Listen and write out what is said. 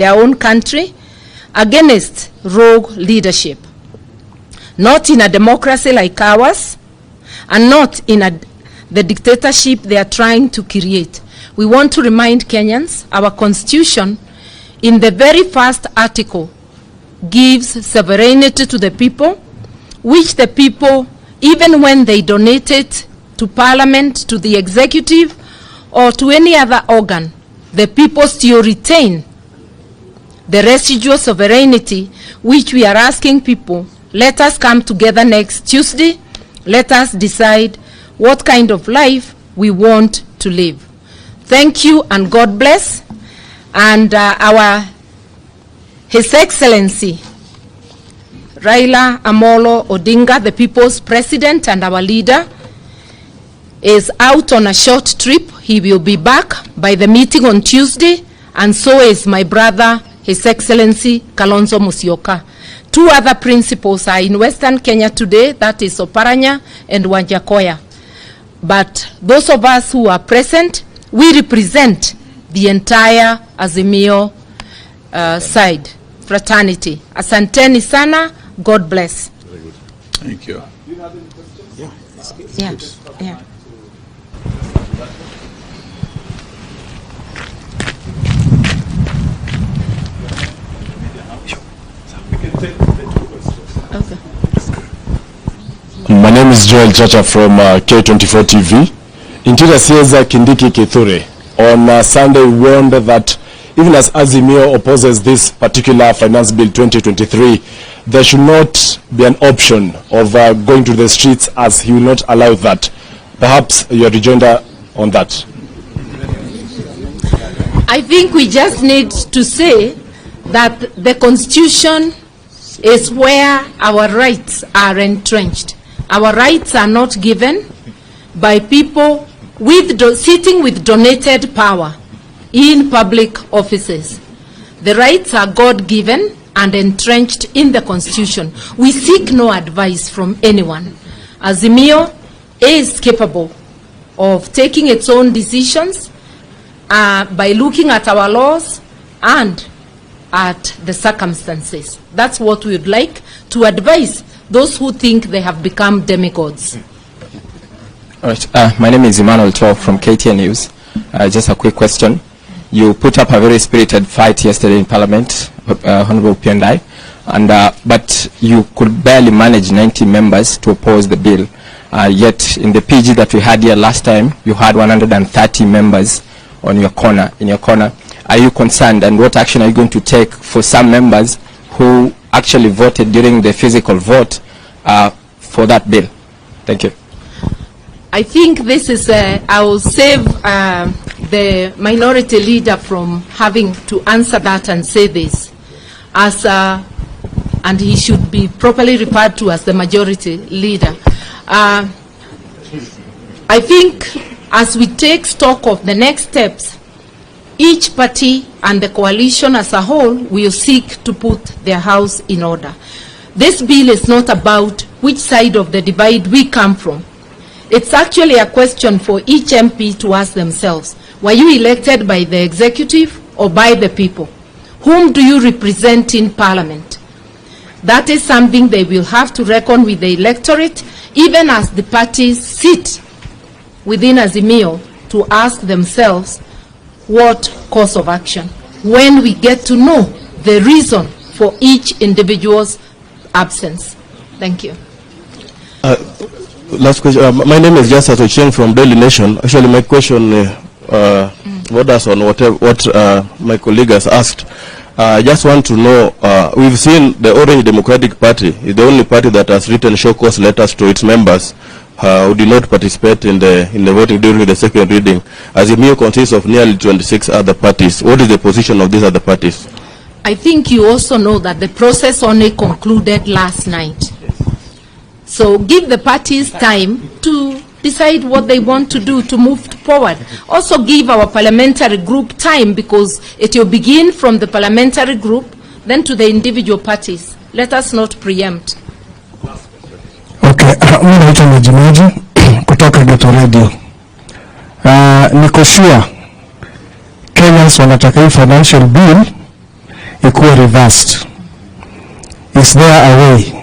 their own country against rogue leadership. Not in a democracy like ours, and not in the dictatorship they are trying to create. We want to remind Kenyans, our constitution, in the very first article, gives sovereignty to the people, which the people, even when they donate it to parliament, to the executive, or to any other organ, the people still retain the residual sovereignty, which we are asking people, let us come together next Tuesday, let us decide what kind of life we want to live. Thank you and God bless. And His Excellency Raila Amolo Odinga, the People's President and our leader, is out on a short trip. He will be back by the meeting on Tuesday, and so is my brother, His Excellency Kalonzo Musyoka. Two other principals are in Western Kenya today, that is Oparanya and Wanjakoya. But those of us who are present, we represent the entire Azimio side, fraternity. Asanteni sana, God bless. Very good. Thank you. Do you have any questions? Yeah. Yeah. Okay. My name is Joel Chacha from K24 TV. Interior Caesar Kindiki Kithure on Sunday warned that even as Azimio opposes this particular Finance Bill 2023, there should not be an option of going to the streets, as he will not allow that. Perhaps your rejoinder on that. I think we just need to say that the Constitution is where our rights are entrenched. Our rights are not given by people sitting with donated power in public offices. The rights are God-given and entrenched in the Constitution. We seek no advice from anyone. Azimio is capable of taking its own decisions by looking at our laws and at the circumstances. That's what we would like to advise those who think they have become demigods. All right. My name is Emmanuel Tor from KTN News. Just a quick question. You put up a very spirited fight yesterday in Parliament, Honorable Piendai, and but you could barely manage 90 members to oppose the bill. Yet in the PG that we had here last time, you had 130 members on your corner. In your corner, are you concerned, and what action are you going to take for some members who actually voted during the physical vote for that bill? Thank you. I think this is, I will save the minority leader from having to answer that and say this, as and he should be properly referred to as the majority leader. I think as we take stock of the next steps, each party and the coalition as a whole will seek to put their house in order. This bill is not about which side of the divide we come from. It's actually a question for each MP to ask themselves, were you elected by the executive or by the people? Whom do you represent in Parliament? That is something they will have to reckon with the electorate, even as the parties sit within Azimio to ask themselves what course of action, when we get to know the reason for each individual's absence. Thank you. Last question. My name is Jasa Tocheng from Daily Nation. Actually, my question borders on what my colleague has asked. I just want to know, we've seen the Orange Democratic Party is the only party that has written show cause letters to its members who did not participate in the voting during the second reading. Azimio consists of nearly 26 other parties. What is the position of these other parties? I think you also know that the process only concluded last night. So give the parties time to decide what they want to do to move forward. Also give our parliamentary group time, because it will begin from the parliamentary group, then to the individual parties. Let us not preempt. Okay, mimi naitwa Majimaji kutoka Geto Radio. Niko sure Kenyans wanataka hii financial bill iwe reversed? Is there a way